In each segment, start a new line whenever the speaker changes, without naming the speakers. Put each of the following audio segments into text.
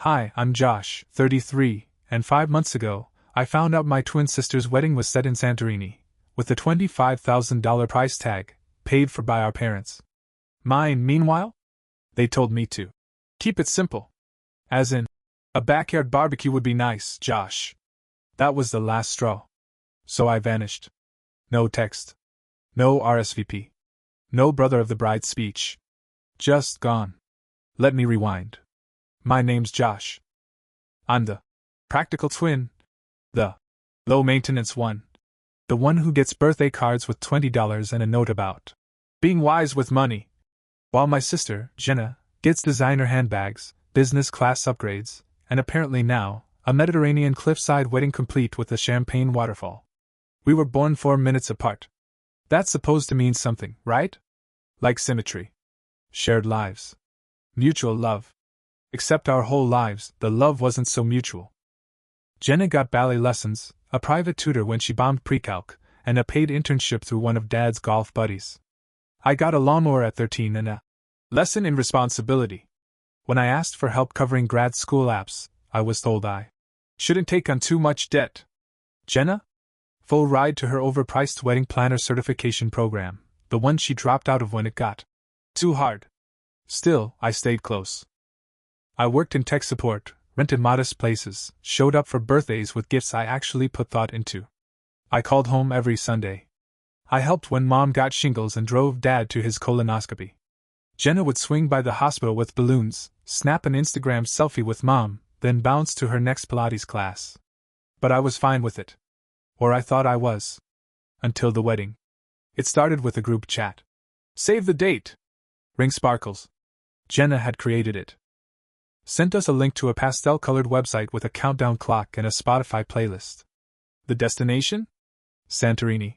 Hi, I'm Josh, 33, and 5 months ago, I found out my twin sister's wedding was set in Santorini, with a $25,000 price tag, paid for by our parents. Mine, meanwhile? They told me to keep it simple. As in, a backyard barbecue would be nice, Josh. That was the last straw. So I vanished. No text. No RSVP. No brother of the bride speech. Just gone. Let me rewind. My name's Josh. I'm the practical twin. The low-maintenance one. The one who gets birthday cards with $20 and a note about being wise with money. While my sister, Jenna, gets designer handbags, business class upgrades, and apparently now, a Mediterranean cliffside wedding complete with a champagne waterfall. We were born 4 minutes apart. That's supposed to mean something, right? Like symmetry. Shared lives. Mutual love. Except our whole lives, the love wasn't so mutual. Jenna got ballet lessons, a private tutor when she bombed pre-calc, and a paid internship through one of Dad's golf buddies. I got a lawnmower at 13 and a lesson in responsibility. When I asked for help covering grad school apps, I was told I shouldn't take on too much debt. Jenna? Full ride to her overpriced wedding planner certification program, the one she dropped out of when it got too hard. Still, I stayed close. I worked in tech support, rented modest places, showed up for birthdays with gifts I actually put thought into. I called home every Sunday. I helped when Mom got shingles and drove Dad to his colonoscopy. Jenna would swing by the hospital with balloons, snap an Instagram selfie with Mom, then bounce to her next Pilates class. But I was fine with it. Or I thought I was. Until the wedding. It started with a group chat. Save the date! Ring sparkles. Jenna had created it. Sent us a link to a pastel-colored website with a countdown clock and a Spotify playlist. The destination? Santorini.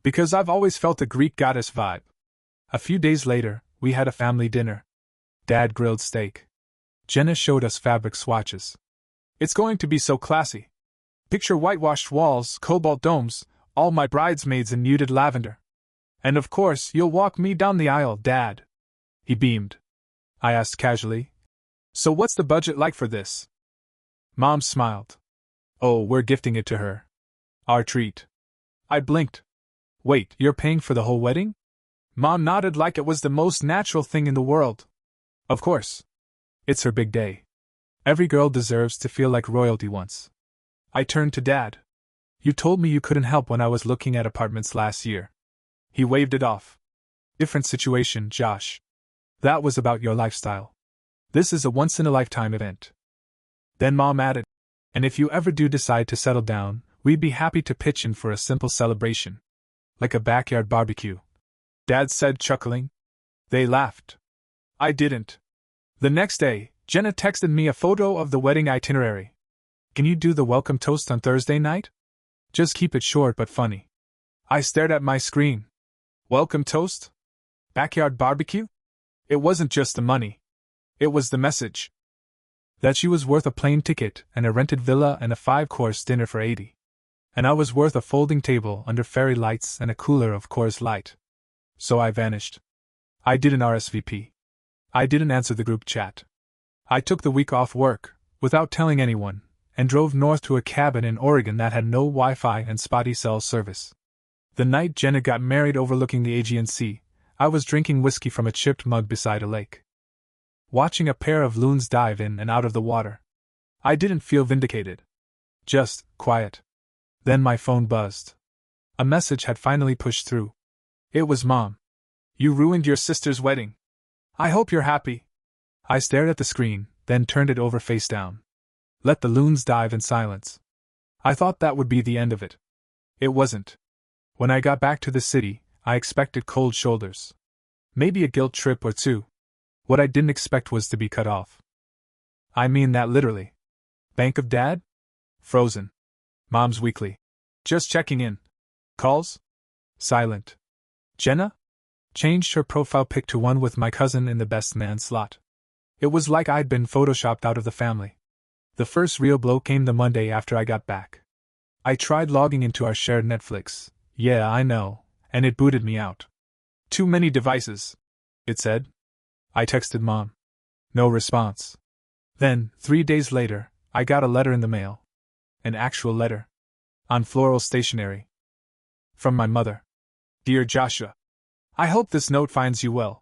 Because I've always felt a Greek goddess vibe. A few days later, we had a family dinner. Dad grilled steak. Jenna showed us fabric swatches. It's going to be so classy. Picture whitewashed walls, cobalt domes, all my bridesmaids in muted lavender. And of course, you'll walk me down the aisle, Dad. He beamed. I asked casually, so what's the budget like for this? Mom smiled. Oh, we're gifting it to her. Our treat. I blinked. Wait, you're paying for the whole wedding? Mom nodded like it was the most natural thing in the world. Of course. It's her big day. Every girl deserves to feel like royalty once. I turned to Dad. You told me you couldn't help when I was looking at apartments last year. He waved it off. Different situation, Josh. That was about your lifestyle. This is a once-in-a-lifetime event. Then Mom added, and if you ever do decide to settle down, we'd be happy to pitch in for a simple celebration. Like a backyard barbecue. Dad said, chuckling. They laughed. I didn't. The next day, Jenna texted me a photo of the wedding itinerary. Can you do the welcome toast on Thursday night? Just keep it short but funny. I stared at my screen. Welcome toast? Backyard barbecue? It wasn't just the money. It was the message. That she was worth a plane ticket and a rented villa and a 5-course dinner for 80. And I was worth a folding table under fairy lights and a cooler of Coors Light. So I vanished. I didn't RSVP. I didn't answer the group chat. I took the week off work, without telling anyone, and drove north to a cabin in Oregon that had no Wi-Fi and spotty cell service. The night Jenna got married overlooking the Aegean Sea, I was drinking whiskey from a chipped mug beside a lake. Watching a pair of loons dive in and out of the water. I didn't feel vindicated. Just quiet. Then my phone buzzed. A message had finally pushed through. It was Mom. You ruined your sister's wedding. I hope you're happy. I stared at the screen, then turned it over face down. Let the loons dive in silence. I thought that would be the end of it. It wasn't. When I got back to the city, I expected cold shoulders. Maybe a guilt trip or two. What I didn't expect was to be cut off. I mean that literally. Bank of Dad? Frozen. Mom's weekly. Just checking in. Calls? Silent. Jenna? Changed her profile pic to one with my cousin in the best man slot. It was like I'd been photoshopped out of the family. The first real blow came the Monday after I got back. I tried logging into our shared Netflix. Yeah, I know, and it booted me out. Too many devices, it said. I texted Mom. No response. Then, 3 days later, I got a letter in the mail. An actual letter. On floral stationery. From my mother. Dear Joshua, I hope this note finds you well.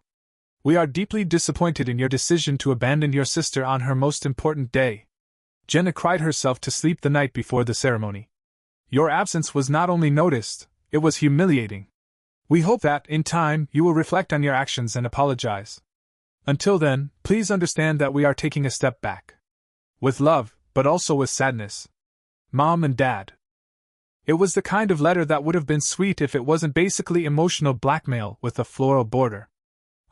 We are deeply disappointed in your decision to abandon your sister on her most important day. Jenna cried herself to sleep the night before the ceremony. Your absence was not only noticed, it was humiliating. We hope that, in time, you will reflect on your actions and apologize. Until then, please understand that we are taking a step back. With love, but also with sadness. Mom and Dad. It was the kind of letter that would have been sweet if it wasn't basically emotional blackmail with a floral border.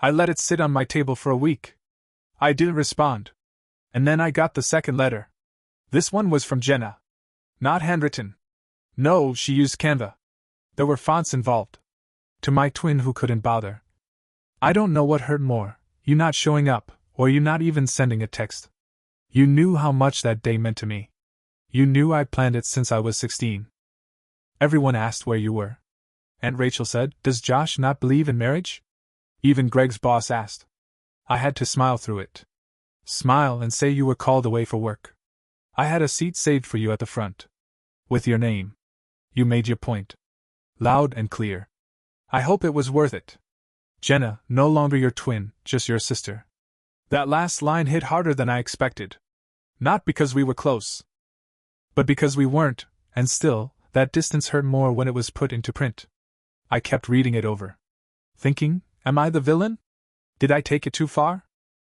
I let it sit on my table for a week. I didn't respond. And then I got the second letter. This one was from Jenna. Not handwritten. No, she used Canva. There were fonts involved. To my twin who couldn't bother. I don't know what hurt more, you not showing up, or you not even sending a text. You knew how much that day meant to me. You knew I planned it since I was 16. Everyone asked where you were. Aunt Rachel said, "Does Josh not believe in marriage?" Even Greg's boss asked. I had to smile through it. Smile and say you were called away for work. I had a seat saved for you at the front. With your name. You made your point. Loud and clear. I hope it was worth it. Jenna, no longer your twin, just your sister. That last line hit harder than I expected. Not because we were close. But because we weren't, and still, that distance hurt more when it was put into print. I kept reading it over. Thinking, am I the villain? Did I take it too far?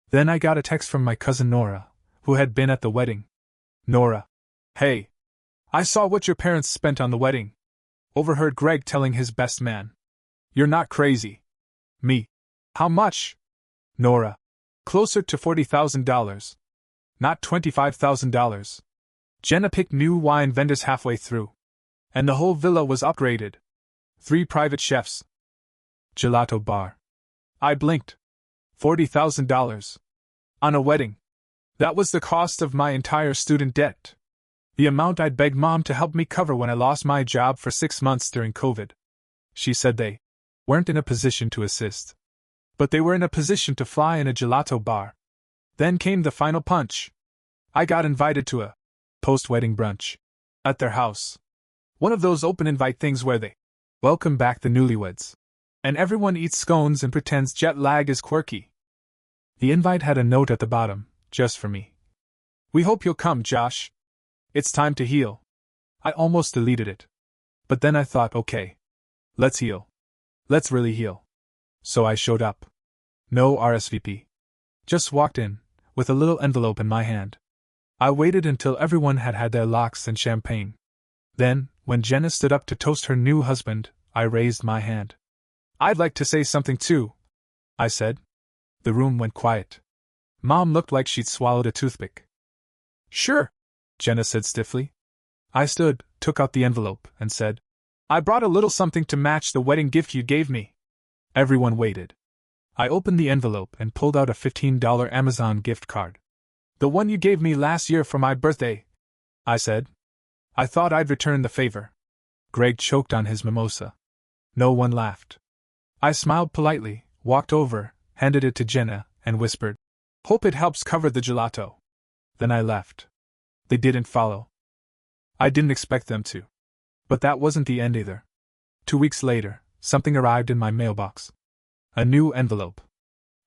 Then I got a text from my cousin Nora, who had been at the wedding. Nora. Hey. I saw what your parents spent on the wedding. Overheard Greg telling his best man. You're not crazy. Me. How much? Nora. Closer to $40,000. Not $25,000. Jenna picked new wine vendors halfway through. And the whole villa was upgraded. 3 private chefs. Gelato bar. I blinked. $40,000. On a wedding. That was the cost of my entire student debt. The amount I'd begged Mom to help me cover when I lost my job for 6 months during COVID. She said they weren't in a position to assist. But they were in a position to fly in a gelato bar. Then came the final punch. I got invited to a post-wedding brunch. At their house. One of those open invite things where they welcome back the newlyweds. And everyone eats scones and pretends jet lag is quirky. The invite had a note at the bottom, just for me. We hope you'll come, Josh. It's time to heal. I almost deleted it. But then I thought, okay. Let's heal. Let's really heal. So I showed up. No RSVP. Just walked in, with a little envelope in my hand. I waited until everyone had had their lox and champagne. Then, when Jenna stood up to toast her new husband, I raised my hand. I'd like to say something too, I said. The room went quiet. Mom looked like she'd swallowed a toothpick. Sure, Jenna said stiffly. I stood, took out the envelope, and said, I brought a little something to match the wedding gift you gave me. Everyone waited. I opened the envelope and pulled out a $15 Amazon gift card. The one you gave me last year for my birthday, I said. I thought I'd return the favor. Greg choked on his mimosa. No one laughed. I smiled politely, walked over, handed it to Jenna, and whispered, Hope it helps cover the gelato. Then I left. They didn't follow. I didn't expect them to. But that wasn't the end either. 2 weeks later, something arrived in my mailbox. A new envelope.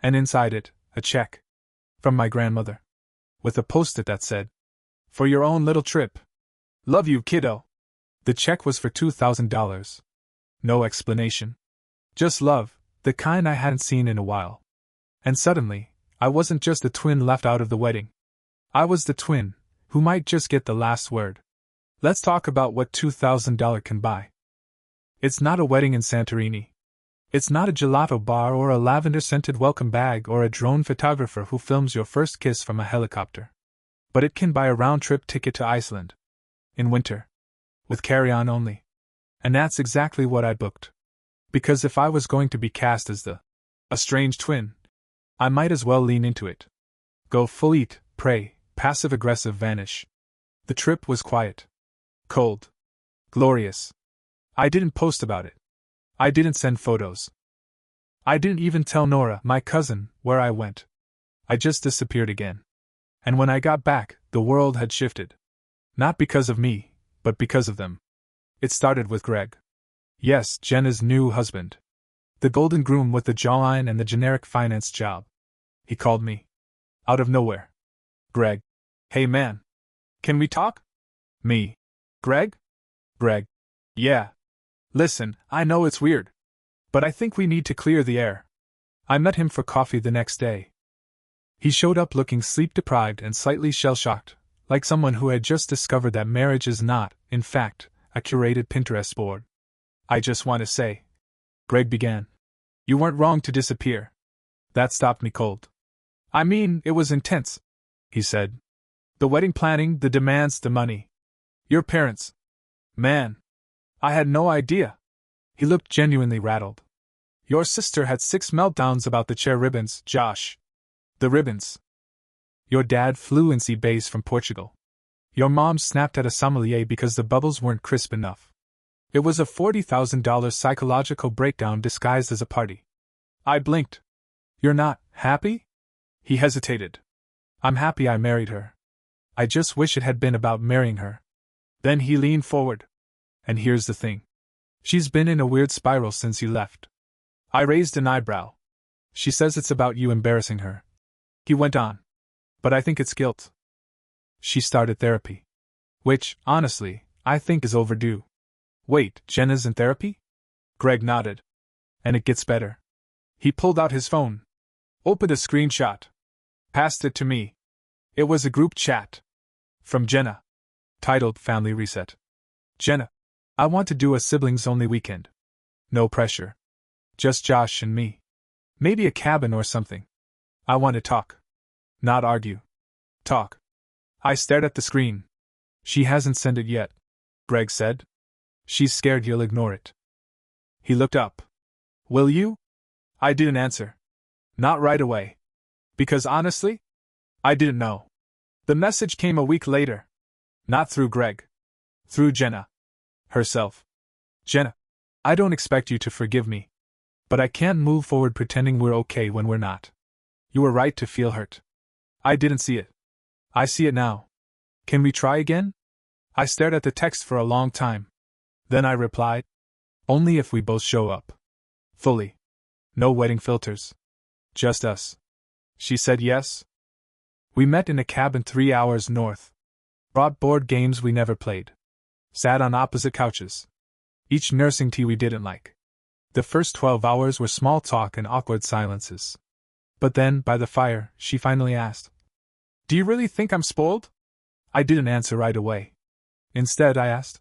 And inside it, a check. From my grandmother. With a post-it that said, For your own little trip. Love you, kiddo. The check was for $2,000. No explanation. Just love, the kind I hadn't seen in a while. And suddenly, I wasn't just the twin left out of the wedding. I was the twin, who might just get the last word. Let's talk about what $2,000 can buy. It's not a wedding in Santorini. It's not a gelato bar or a lavender-scented welcome bag or a drone photographer who films your first kiss from a helicopter. But it can buy a round-trip ticket to Iceland. In winter. With carry-on only. And that's exactly what I booked. Because if I was going to be cast as a strange twin, I might as well lean into it. Go full eat, pray, passive-aggressive vanish. The trip was quiet. Cold. Glorious. I didn't post about it. I didn't send photos. I didn't even tell Nora, my cousin, where I went. I just disappeared again. And when I got back, the world had shifted. Not because of me, but because of them. It started with Greg. Yes, Jenna's new husband. The golden groom with the jawline and the generic finance job. He called me. Out of nowhere. Greg. Hey man. Can we talk? Me. Greg? Greg. Yeah. Listen, I know it's weird. But I think we need to clear the air. I met him for coffee the next day. He showed up looking sleep-deprived and slightly shell-shocked, like someone who had just discovered that marriage is not, in fact, a curated Pinterest board. I just want to say, Greg began. You weren't wrong to disappear. That stopped me cold. I mean, it was intense, he said. The wedding planning, the demands, the money. Your parents. Man. I had no idea. He looked genuinely rattled. Your sister had 6 meltdowns about the chair ribbons, Josh. The ribbons. Your dad flew in sea bass from Portugal. Your mom snapped at a sommelier because the bubbles weren't crisp enough. It was a $40,000 psychological breakdown disguised as a party. I blinked. You're not happy? He hesitated. I'm happy I married her. I just wish it had been about marrying her. Then he leaned forward. And here's the thing. She's been in a weird spiral since you left. I raised an eyebrow. She says it's about you embarrassing her. He went on. But I think it's guilt. She started therapy. Which, honestly, I think is overdue. Wait, Jenna's in therapy? Greg nodded. And it gets better. He pulled out his phone. Opened a screenshot. Passed it to me. It was a group chat. From Jenna. Titled Family Reset. Jenna. I want to do a siblings-only weekend. No pressure. Just Josh and me. Maybe a cabin or something. I want to talk. Not argue. Talk. I stared at the screen. She hasn't sent it yet, Greg said. She's scared you'll ignore it. He looked up. Will you? I didn't answer. Not right away. Because honestly, I didn't know. The message came a week later. Not through Greg. Through Jenna. Herself. Jenna, I don't expect you to forgive me. But I can't move forward pretending we're okay when we're not. You were right to feel hurt. I didn't see it. I see it now. Can we try again? I stared at the text for a long time. Then I replied, only if we both show up. Fully. No wedding filters. Just us. She said yes. We met in a cabin 3 hours north. Brought board games we never played. Sat on opposite couches. Each nursing tea we didn't like. The first 12 hours were small talk and awkward silences. But then, by the fire, she finally asked, do you really think I'm spoiled? I didn't answer right away. Instead, I asked,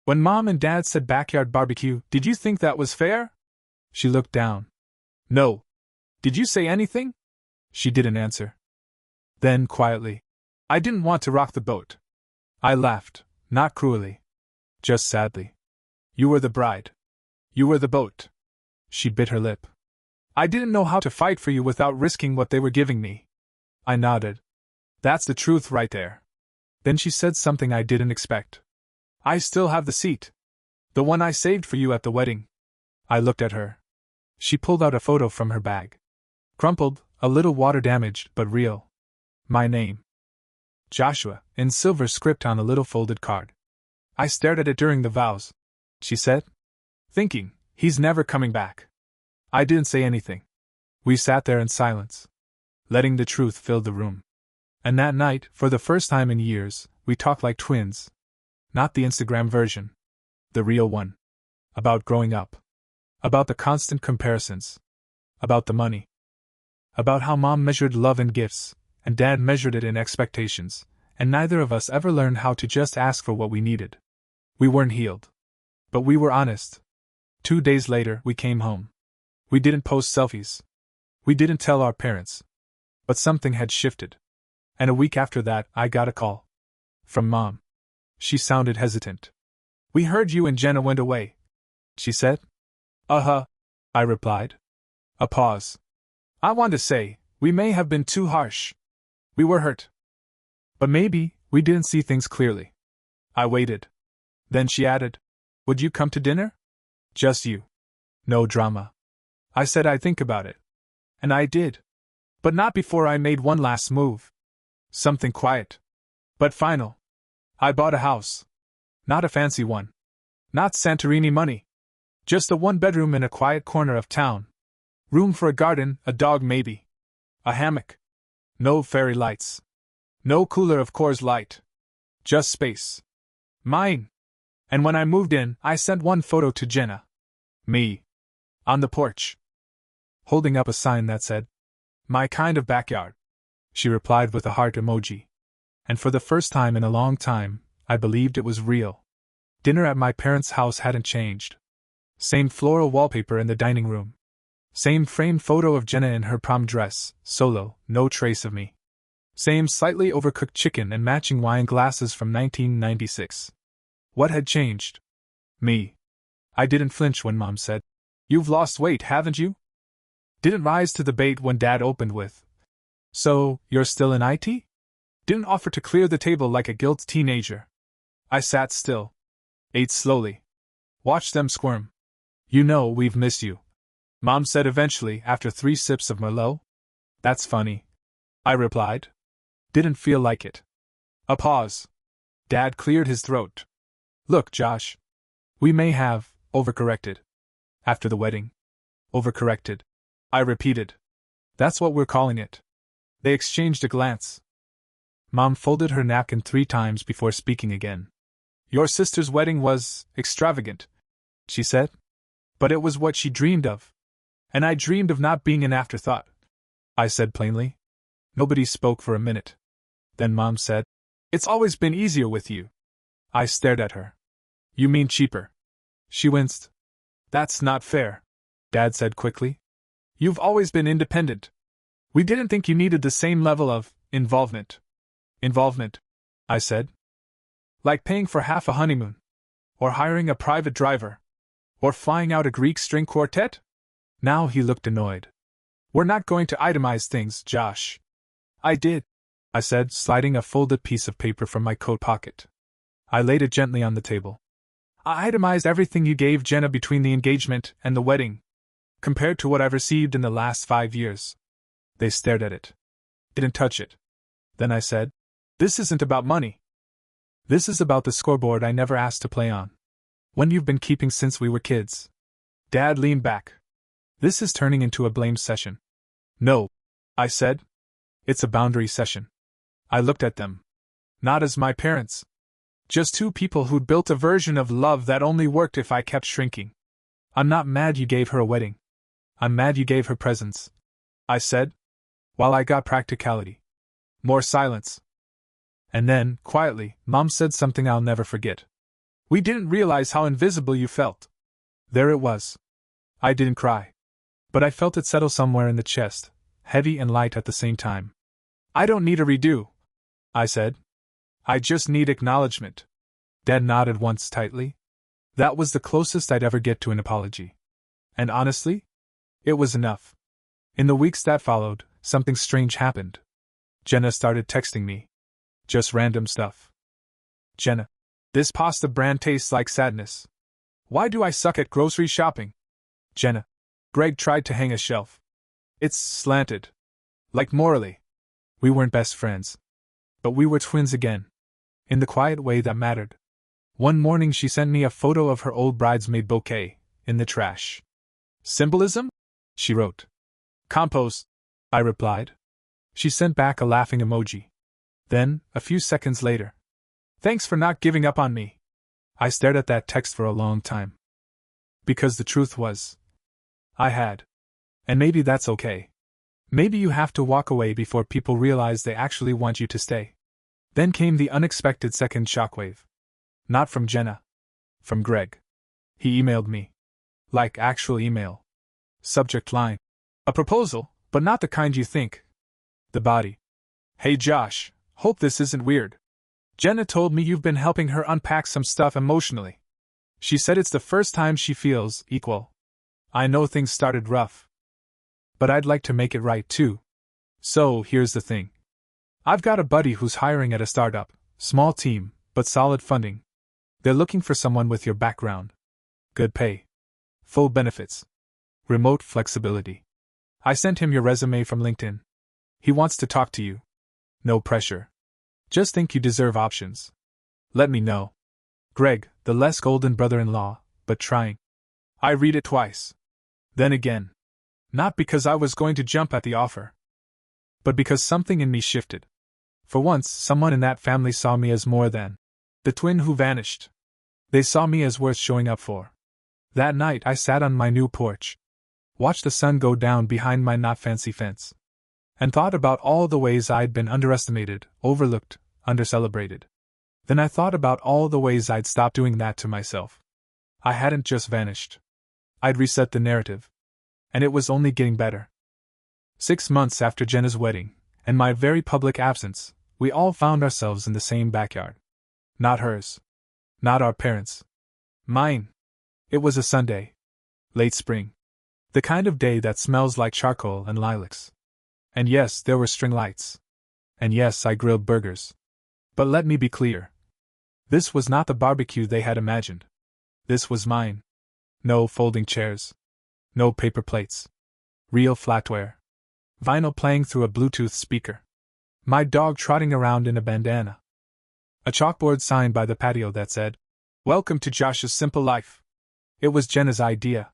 when Mom and Dad said backyard barbecue, did you think that was fair? She looked down. No. Did you say anything? She didn't answer. Then, quietly, I didn't want to rock the boat. I laughed, not cruelly. Just sadly. You were the bride. You were the boat. She bit her lip. I didn't know how to fight for you without risking what they were giving me. I nodded. That's the truth right there. Then she said something I didn't expect. I still have the seat. The one I saved for you at the wedding. I looked at her. She pulled out a photo from her bag. Crumpled, a little water-damaged, but real. My name. Joshua, in silver script on a little folded card. I stared at it during the vows. She said. Thinking, he's never coming back. I didn't say anything. We sat there in silence. Letting the truth fill the room. And that night, for the first time in years, we talked like twins. Not the Instagram version. The real one. About growing up. About the constant comparisons. About the money. About how Mom measured love in gifts, and Dad measured it in expectations, and neither of us ever learned how to just ask for what we needed. We weren't healed. But we were honest. 2 days later, we came home. We didn't post selfies. We didn't tell our parents. But something had shifted. And a week after that, I got a call. From Mom. She sounded hesitant. We heard you and Jenna went away, she said. Uh-huh, I replied. A pause. I want to say, we may have been too harsh. We were hurt. But maybe, we didn't see things clearly. I waited. Then she added, would you come to dinner? Just you. No drama. I said I'd think about it. And I did. But not before I made one last move. Something quiet. But final. I bought a house. Not a fancy one. Not Santorini money. Just a one-bedroom in a quiet corner of town. Room for a garden, a dog maybe. A hammock. No fairy lights. No cooler of Coors Light. Just space. Mine. And when I moved in, I sent one photo to Jenna. Me. On the porch. Holding up a sign that said, "My kind of backyard." She replied with a heart emoji. And for the first time in a long time, I believed it was real. Dinner at my parents' house hadn't changed. Same floral wallpaper in the dining room. Same framed photo of Jenna in her prom dress, solo, no trace of me. Same slightly overcooked chicken and matching wine glasses from 1996. What had changed? Me. I didn't flinch when Mom said, "You've lost weight, haven't you?" Didn't rise to the bait when Dad opened with, "So, you're still in IT?" Didn't offer to clear the table like a guilt teenager. I sat still. Ate slowly. Watched them squirm. "You know we've missed you," Mom said eventually after 3 sips of Merlot. "That's funny," I replied. Didn't feel like it. A pause. Dad cleared his throat. "Look, Josh. We may have overcorrected. After the wedding." Overcorrected. I repeated. "That's what we're calling it." They exchanged a glance. Mom folded her napkin 3 times before speaking again. "Your sister's wedding was extravagant," she said. "But it was what she dreamed of. And I dreamed of not being an afterthought," I said plainly. Nobody spoke for a minute. Then Mom said, "It's always been easier with you." I stared at her. "You mean cheaper?" She winced. "That's not fair," Dad said quickly. "You've always been independent. We didn't think you needed the same level of involvement." "Involvement?" I said. "Like paying for half a honeymoon? Or hiring a private driver? Or flying out a Greek string quartet?" Now he looked annoyed. "We're not going to itemize things, Josh." "I did," I said, sliding a folded piece of paper from my coat pocket. I laid it gently on the table. "I itemized everything you gave Jenna between the engagement and the wedding, compared to what I've received in the last 5 years. They stared at it. Didn't touch it. Then I said, "This isn't about money. This is about the scoreboard I never asked to play on. One you've been keeping since we were kids." Dad leaned back. "This is turning into a blame session." "No," I said. "It's a boundary session." I looked at them. Not as my parents. Just 2 people who'd built a version of love that only worked if I kept shrinking. "I'm not mad you gave her a wedding. I'm mad you gave her presents," I said, while I got practicality. More silence. And then, quietly, Mom said something I'll never forget. "We didn't realize how invisible you felt." There it was. I didn't cry. But I felt it settle somewhere in the chest, heavy and light at the same time. "I don't need a redo," I said. "I just need acknowledgement." Dad nodded once tightly. That was the closest I'd ever get to an apology. And honestly, it was enough. In the weeks that followed, something strange happened. Jenna started texting me. Just random stuff. "Jenna, this pasta brand tastes like sadness. Why do I suck at grocery shopping?" "Jenna, Greg tried to hang a shelf. It's slanted. Like morally. We weren't best friends. But we were twins again. In the quiet way that mattered." One morning she sent me a photo of her old bridesmaid bouquet, in the trash. "Symbolism?" she wrote. "Compost," I replied. She sent back a laughing emoji. Then, a few seconds later, "Thanks for not giving up on me." I stared at that text for a long time. Because the truth was, I had. And maybe that's okay. Maybe you have to walk away before people realize they actually want you to stay. Then came the unexpected second shockwave. Not from Jenna. From Greg. He emailed me. Like actual email. Subject line: "A proposal, but not the kind you think." The body: "Hey Josh, hope this isn't weird. Jenna told me you've been helping her unpack some stuff emotionally. She said it's the first time she feels equal. I know things started rough. But I'd like to make it right too. So here's the thing. I've got a buddy who's hiring at a startup, small team, but solid funding. They're looking for someone with your background. Good pay. Full benefits. Remote flexibility. I sent him your resume from LinkedIn. He wants to talk to you. No pressure. Just think you deserve options. Let me know. Greg, the less golden brother-in-law, but trying. I read it twice. Then again. Not because I was going to jump at the offer, but because something in me shifted. For once, someone in that family saw me as more than the twin who vanished. They saw me as worth showing up for. That night I sat on my new porch, watched the sun go down behind my not-fancy fence, and thought about all the ways I'd been underestimated, overlooked, undercelebrated. Then I thought about all the ways I'd stopped doing that to myself. I hadn't just vanished. I'd reset the narrative. And it was only getting better. 6 months after Jenna's wedding, and my very public absence, we all found ourselves in the same backyard. Not hers. Not our parents'. Mine. It was a Sunday. Late spring. The kind of day that smells like charcoal and lilacs. And yes, there were string lights. And yes, I grilled burgers. But let me be clear. This was not the barbecue they had imagined. This was mine. No folding chairs. No paper plates. Real flatware. Vinyl playing through a Bluetooth speaker. My dog trotting around in a bandana. A chalkboard sign by the patio that said, "Welcome to Josh's Simple Life." It was Jenna's idea.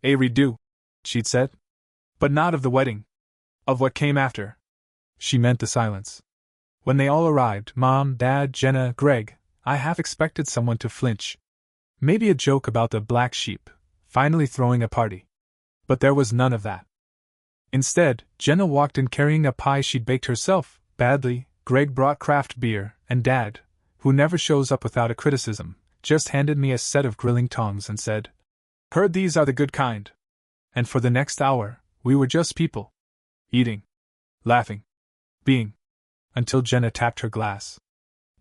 A redo, she'd said. But not of the wedding. Of what came after. She meant the silence. When they all arrived, Mom, Dad, Jenna, Greg, I half expected someone to flinch. Maybe a joke about the black sheep, finally throwing a party. But there was none of that. Instead, Jenna walked in carrying a pie she'd baked herself, badly. Greg brought craft beer, and Dad, who never shows up without a criticism, just handed me a set of grilling tongs and said, "Heard these are the good kind." And for the next hour, we were just people. Eating. Laughing. Being. Until Jenna tapped her glass.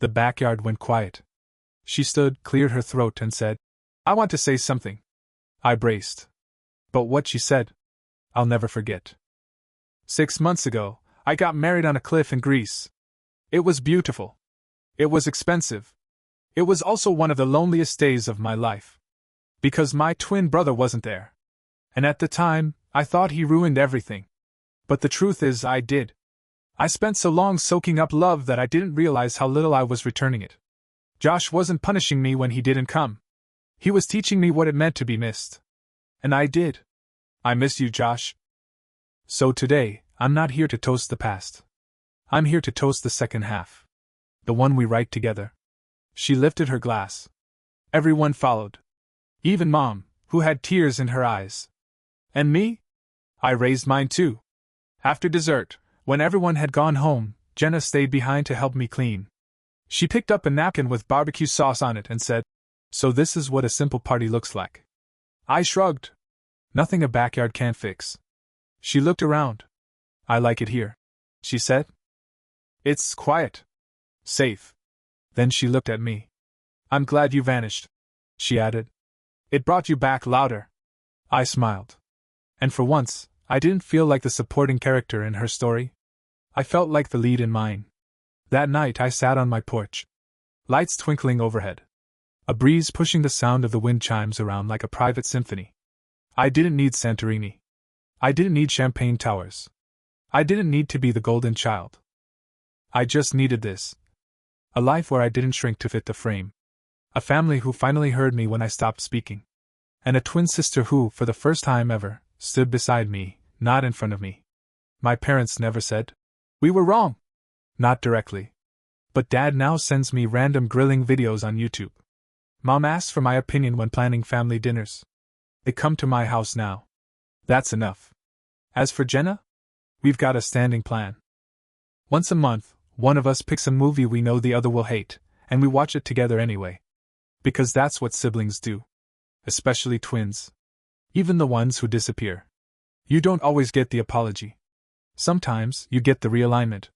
The backyard went quiet. She stood, cleared her throat, and said, "I want to say something." I braced. But what she said, I'll never forget. 6 months ago, I got married on a cliff in Greece. It was beautiful. It was expensive. It was also one of the loneliest days of my life. Because my twin brother wasn't there. And at the time, I thought he ruined everything. But the truth is, I did. I spent so long soaking up love that I didn't realize how little I was returning it. Josh wasn't punishing me when he didn't come. He was teaching me what it meant to be missed. And I did. I miss you, Josh. So today, I'm not here to toast the past. I'm here to toast the second half. The one we write together. She lifted her glass. Everyone followed. Even Mom, who had tears in her eyes. And me? I raised mine too. After dessert, when everyone had gone home, Jenna stayed behind to help me clean. She picked up a napkin with barbecue sauce on it and said, "So this is what a simple party looks like." I shrugged. Nothing a backyard can't fix. She looked around. "I like it here," she said. "It's quiet. Safe." Then she looked at me. "I'm glad you vanished," she added. "It brought you back louder." I smiled. And for once, I didn't feel like the supporting character in her story. I felt like the lead in mine. That night I sat on my porch. Lights twinkling overhead. A breeze pushing the sound of the wind chimes around like a private symphony. I didn't need Santorini. I didn't need champagne towers. I didn't need to be the golden child. I just needed this. A life where I didn't shrink to fit the frame. A family who finally heard me when I stopped speaking. And a twin sister who, for the first time ever, stood beside me, not in front of me. My parents never said, "We were wrong." Not directly. But Dad now sends me random grilling videos on YouTube. Mom asks for my opinion when planning family dinners. They come to my house now. That's enough. As for Jenna, we've got a standing plan. Once a month, one of us picks a movie we know the other will hate, and we watch it together anyway. Because that's what siblings do. Especially twins. Even the ones who disappear. You don't always get the apology. Sometimes you get the realignment.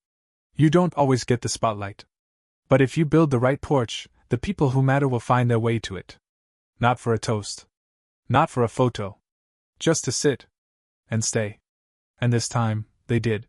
You don't always get the spotlight. But if you build the right porch, the people who matter will find their way to it. Not for a toast. Not for a photo. Just to sit. And stay. And this time, they did.